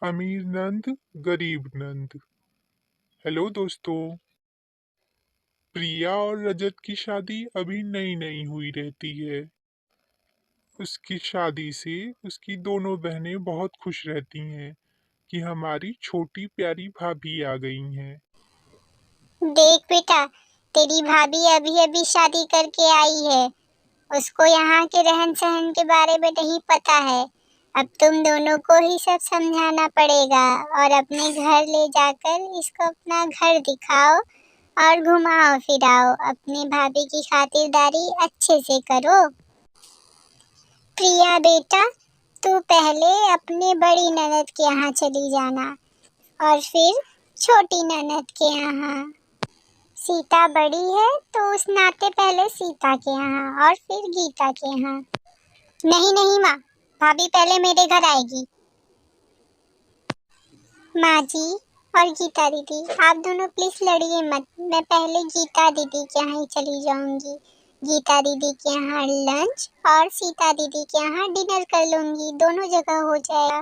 अमीर नंद गरीब नंद। हेलो दोस्तों। प्रिया और रजत की शादी अभी नई नई हुई रहती है। उसकी शादी से उसकी दोनों बहनें बहुत खुश रहती हैं कि हमारी छोटी प्यारी भाभी आ गई हैं। देख बेटा, तेरी भाभी अभी अभी शादी करके आई है। उसको यहाँ के रहन सहन के बारे में नहीं पता है। अब तुम दोनों को ही सब समझाना पड़ेगा और अपने घर ले जाकर इसको अपना घर दिखाओ और घुमाओ फिराओ। अपनी भाभी की खातिरदारी अच्छे से करो। प्रिया बेटा, तू पहले अपने बड़ी ननद के यहाँ चली जाना और फिर छोटी ननद के यहाँ। सीता बड़ी है तो उस नाते पहले सीता के यहाँ और फिर गीता के यहाँ। नहीं नहीं माँ, भाभी पहले मेरे घर आएगी। माँ जी और गीता दीदी, आप दोनों प्लीज लड़िए मत। मैं पहले गीता दीदी के यहाँ ही चली जाऊंगी। गीता दीदी के यहाँ लंच और सीता दीदी के यहाँ डिनर कर लूंगी। दोनों जगह हो जाएगा।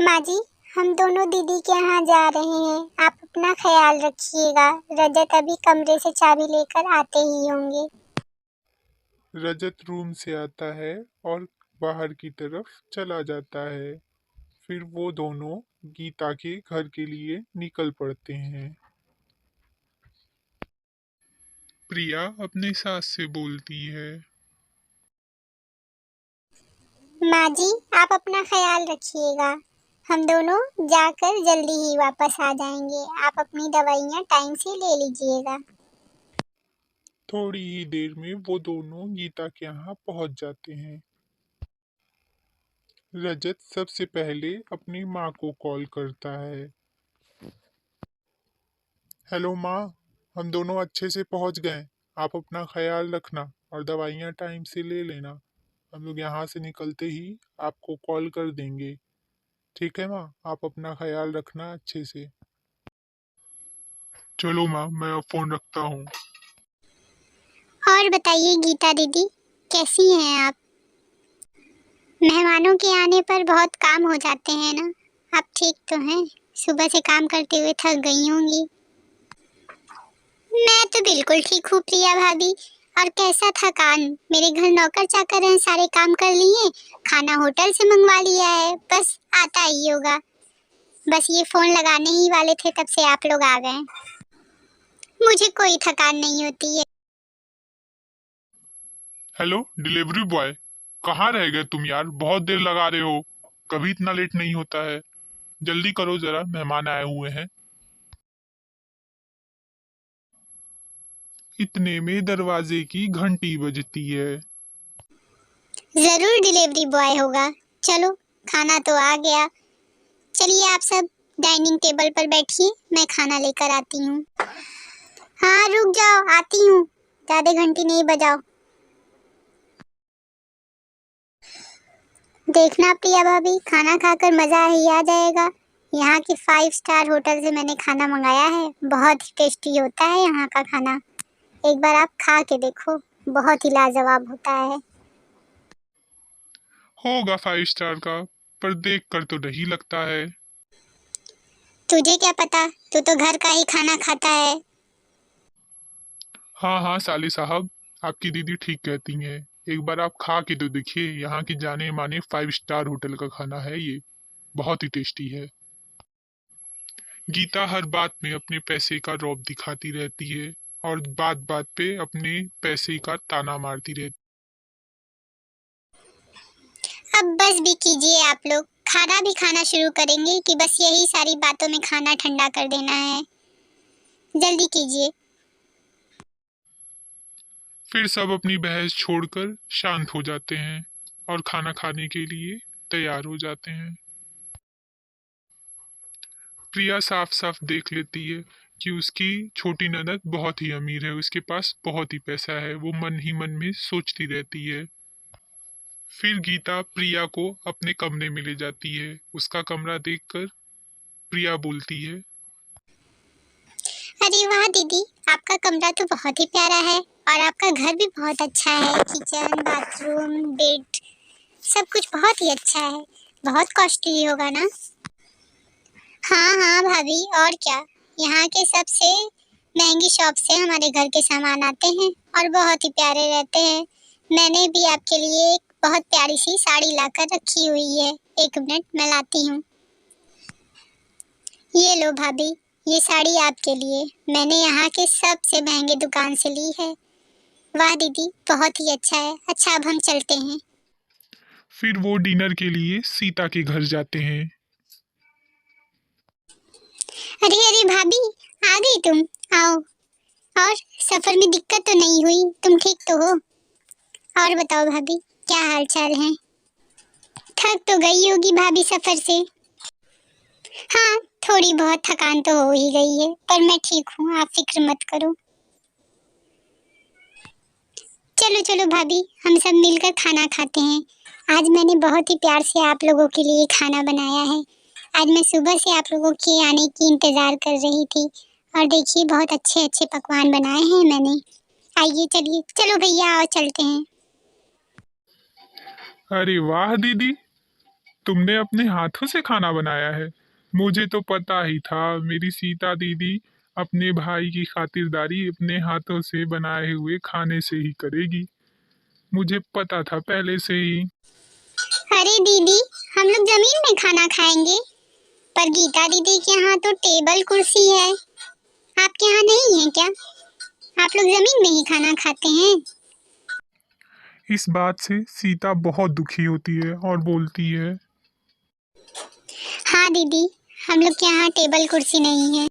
माँ जी, हम दोनों दीदी के यहाँ जा रहे हैं। आप अपना ख्याल रखिएगा। रजत अभी कमरे से चाबी लेकर आते ही होंगे। रजत रूम से आता है और बाहर की तरफ चला जाता है। फिर वो दोनों गीता के घर के लिए निकल पड़ते हैं। प्रिया अपनी सास से बोलती है, माँ जी, आप अपना ख्याल रखिएगा। हम दोनों जाकर जल्दी ही वापस आ जाएंगे। आप अपनी दवाइयाँ टाइम से ले लीजिएगा। थोड़ी ही देर में वो दोनों गीता के यहाँ पहुंच जाते हैं। रजत सबसे पहले अपनी माँ को कॉल करता है। हेलो माँ, हम दोनों अच्छे से पहुंच गए। आप अपना ख्याल रखना और दवाइयाँ टाइम से ले लेना। हम लोग यहाँ से निकलते ही आपको कॉल कर देंगे। ठीक है माँ, आप अपना ख्याल रखना अच्छे से। चलो माँ, मैं अब फोन रखता हूँ। और बताइए गीता दीदी, कैसी हैं आप? मेहमानों के आने पर बहुत काम हो जाते हैं ना। आप ठीक तो हैं? सुबह से काम करते हुए थक गई होंगी। मैं तो बिल्कुल ठीक हूँ प्रिया भाभी। और कैसा थकान? मेरे घर नौकर चाकर हैं, सारे काम कर लिए। खाना होटल से मंगवा लिया है, बस आता ही होगा। बस ये फोन लगाने ही वाले थे, तब से आप लोग आ गए। मुझे कोई थकान नहीं होती है। हेलो डिलीवरी बॉय, कहाँ रह गए तुम यार? बहुत देर लगा रहे हो। कभी इतना लेट नहीं होता है। जल्दी करो जरा, मेहमान आए हुए हैं। इतने में दरवाजे की घंटी बजती है। जरूर डिलीवरी बॉय होगा। चलो, खाना तो आ गया। चलिए आप सब डाइनिंग टेबल पर बैठिए, मैं खाना लेकर आती हूँ। हाँ रुक जाओ, आती हूँ। ज्यादा घंटी नहीं बजाओ। देखना प्रिया भाभी, खाना खाकर मजा ही आ जाएगा। यहाँ की 5 स्टार होटल से मैंने खाना मंगाया है। बहुत ही टेस्टी होता है यहाँ का खाना। एक बार आप खा के देखो, बहुत ही लाजवाब होता है। होगा 5 स्टार का, पर देख कर तो नहीं लगता है। तुझे क्या पता, तू तो घर का ही खाना खाता है। हाँ हाँ साली साहब, आपकी दीदी ठीक कहती हैं। एक बार आप खा के तो देखिए, यहाँ की जाने माने 5 स्टार होटल का खाना है ये। बहुत ही टेस्टी है। गीता हर बात में अपने पैसे का रौब दिखाती रहती है और बात बात पे अपने पैसे का ताना मारती रहती। अब बस भी कीजिए आप लोग। खाना भी खाना शुरू करेंगे कि बस यही सारी बातों में खाना ठंडा कर देना है? जल्दी कीजिए। फिर सब अपनी बहस छोड़कर शांत हो जाते हैं और खाना खाने के लिए तैयार हो जाते हैं। प्रिया साफ साफ देख लेती है कि उसकी छोटी ननद बहुत ही अमीर है, उसके पास बहुत ही पैसा है। वो मन ही मन में सोचती रहती है। फिर गीता प्रिया को अपने कमरे में ले जाती है। उसका कमरा देखकर प्रिया बोलती है, अरे वाह दीदी, आपका कमरा तो बहुत ही प्यारा है और आपका घर भी बहुत अच्छा है। किचन, बाथरूम, बेड, सब कुछ बहुत ही अच्छा है। बहुत कॉस्टली होगा ना? हाँ हाँ भाभी, और क्या, यहाँ के सबसे महंगी शॉप से हमारे घर के सामान आते हैं और बहुत ही प्यारे रहते हैं। मैंने भी आपके लिए एक बहुत प्यारी सी साड़ी लाकर रखी हुई है, 1 मिनट मैं लाती हूँ। ये लो भाभी, ये साड़ी आपके लिए मैंने यहाँ के सबसे महंगे दुकान से ली है। वाह दीदी, बहुत ही अच्छा है। अच्छा, अब हम चलते हैं। फिर वो डिनर के लिए सीता के घर जाते हैं। अरे अरे भाभी, आ गई तुम, आओ। और सफर में दिक्कत तो नहीं हुई? तुम ठीक तो हो? और बताओ भाभी, क्या हाल चाल है? थक तो गई होगी भाभी सफर से। हाँ, थोड़ी बहुत थकान तो हो ही गई है, पर मैं ठीक हूँ, आप फिक्र मत करो। चलो चलो भाभी, हम सब मिलकर खाना खाते हैं। आज मैंने बहुत ही प्यार से आप लोगों के लिए खाना बनाया है। आज मैं सुबह से आप लोगों के आने की इंतजार कर रही थी, और देखिए बहुत अच्छे अच्छे पकवान बनाए हैं मैंने। आइए, चलिए, चलो भैया, आओ चलते हैं। अरे वाह दीदी, तुमने अपने हाथों से खाना बनाया है। मुझे तो पता ही था मेरी सीता दीदी अपने भाई की खातिरदारी अपने हाथों से बनाए हुए खाने से ही करेगी। मुझे पता था पहले से ही। अरे दीदी, हम लोग जमीन में खाना खाएंगे, पर गीता दीदी के यहाँ तो टेबल कुर्सी है। आपके यहाँ नहीं है क्या? आप लोग जमीन में ही खाना खाते हैं? इस बात से सीता बहुत दुखी होती है और बोलती है, हाँ दीदी, हम लोग के यहाँ टेबल कुर्सी नहीं है।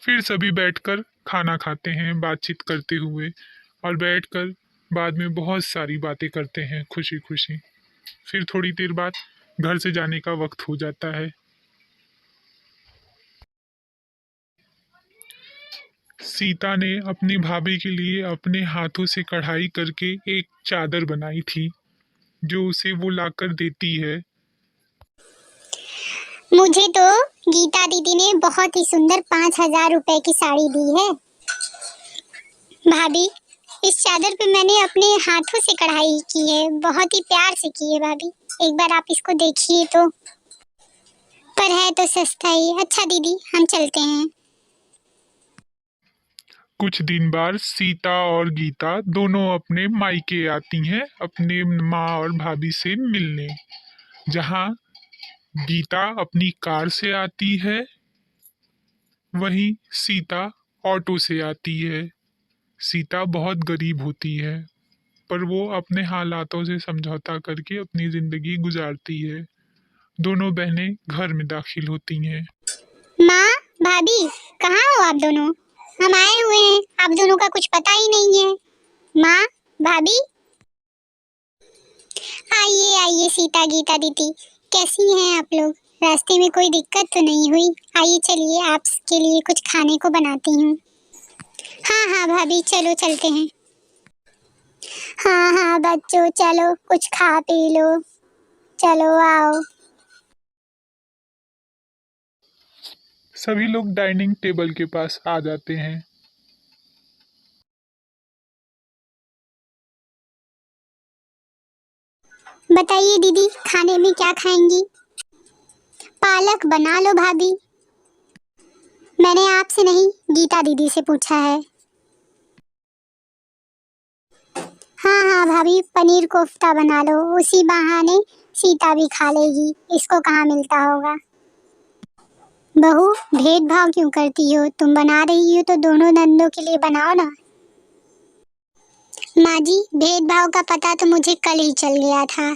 फिर सभी बैठकर खाना खाते हैं बातचीत करते हुए, और बैठकर बाद में बहुत सारी बातें करते हैं खुशी खुशी। फिर थोड़ी देर बाद घर से जाने का वक्त हो जाता है। सीता ने अपनी भाभी के लिए अपने हाथों से कढ़ाई करके एक चादर बनाई थी, जो उसे वो लाकर देती है। मुझे तो गीता दीदी ने बहुत ही सुंदर 5,000 रुपए की साड़ी दी है। भाभी, इस चादर पे मैंने अपने हाथों से कढ़ाई की है, बहुत ही प्यार से की है भाभी। एक बार आप इसको देखिए तो। पर है तो सस्ता ही। अच्छा दीदी, हम चलते हैं। कुछ दिन बाद सीता और गीता दोनों अपने मायके आती हैं अपने माँ और भाभी से मिलने। जहाँ गीता अपनी कार से आती है, वहीं सीता ऑटो से आती है। सीता बहुत गरीब होती है, पर वो अपने हालातों से समझौता करके अपनी जिंदगी गुजारती है। दोनों बहनें घर में दाखिल होती हैं। माँ, भाभी, कहाँ हो आप दोनों? हम आए हुए हैं, आप दोनों का कुछ पता ही नहीं है। माँ, भाभी, आइए आइए सीता गीता दीदी, कैसी हैं आप लोग? रास्ते में कोई दिक्कत तो नहीं हुई? आइए, चलिए आपके लिए कुछ खाने को बनाती हूँ। हाँ हाँ भाभी, चलो चलते हैं। हाँ हाँ बच्चों, चलो कुछ खा पी लो। चलो आओ। सभी लोग डाइनिंग टेबल के पास आ जाते हैं। बताइए दीदी, खाने में क्या खाएंगी? पालक बना लो भाभी। मैंने आपसे नहीं, गीता दीदी से पूछा है। हाँ हाँ भाभी, पनीर कोफ्ता बना लो, उसी बहाने सीता भी खा लेगी। इसको कहाँ मिलता होगा। बहू, भेदभाव क्यों करती हो? तुम बना रही हो तो दोनों नंदों के लिए बनाओ ना। माँ जी, भेदभाव का पता तो मुझे कल ही चल गया था।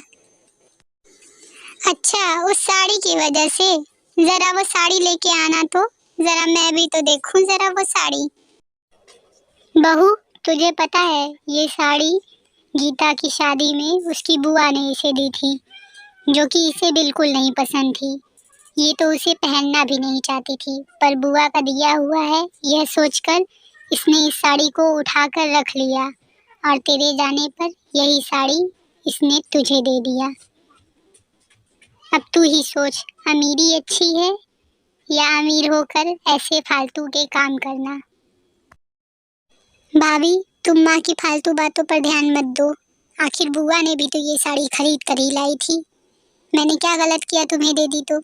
अच्छा, उस साड़ी की वजह से? जरा वो साड़ी लेके आना तो, जरा मैं भी तो देखूं जरा वो साड़ी। बहू, तुझे पता है ये साड़ी गीता की शादी में उसकी बुआ ने इसे दी थी, जो कि इसे बिल्कुल नहीं पसंद थी। ये तो उसे पहनना भी नहीं चाहती थी, पर बुआ का दिया हुआ है यह सोचकर इसने इस साड़ी को उठाकर रख लिया, और तेरे जाने पर यही साड़ी इसने तुझे दे दिया। अब तू ही सोच, अमीरी अच्छी है या अमीर होकर ऐसे फालतू के काम करना। भाभी, तुम माँ की फालतू बातों पर ध्यान मत दो। आखिर बुआ ने भी तो ये साड़ी खरीद कर ही लाई थी। मैंने क्या गलत किया तुम्हें दे दी तो?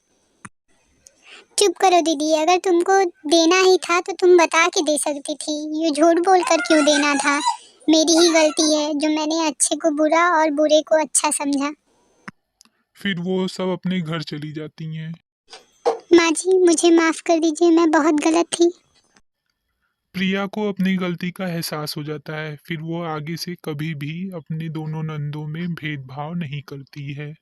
चुप करो दीदी, अगर तुमको देना ही था तो तुम बता के दे सकती थी, ये झूठ बोल कर क्यों देना था? मेरी ही गलती है जो मैंने अच्छे को बुरा और बुरे को अच्छा समझा। फिर वो सब अपने घर चली जाती हैं। माँ जी मुझे माफ़ कर दीजिए, मैं बहुत गलत थी। प्रिया को अपनी गलती का एहसास हो जाता है। फिर वो आगे से कभी भी अपने दोनों नंदों में भेदभाव नहीं करती है।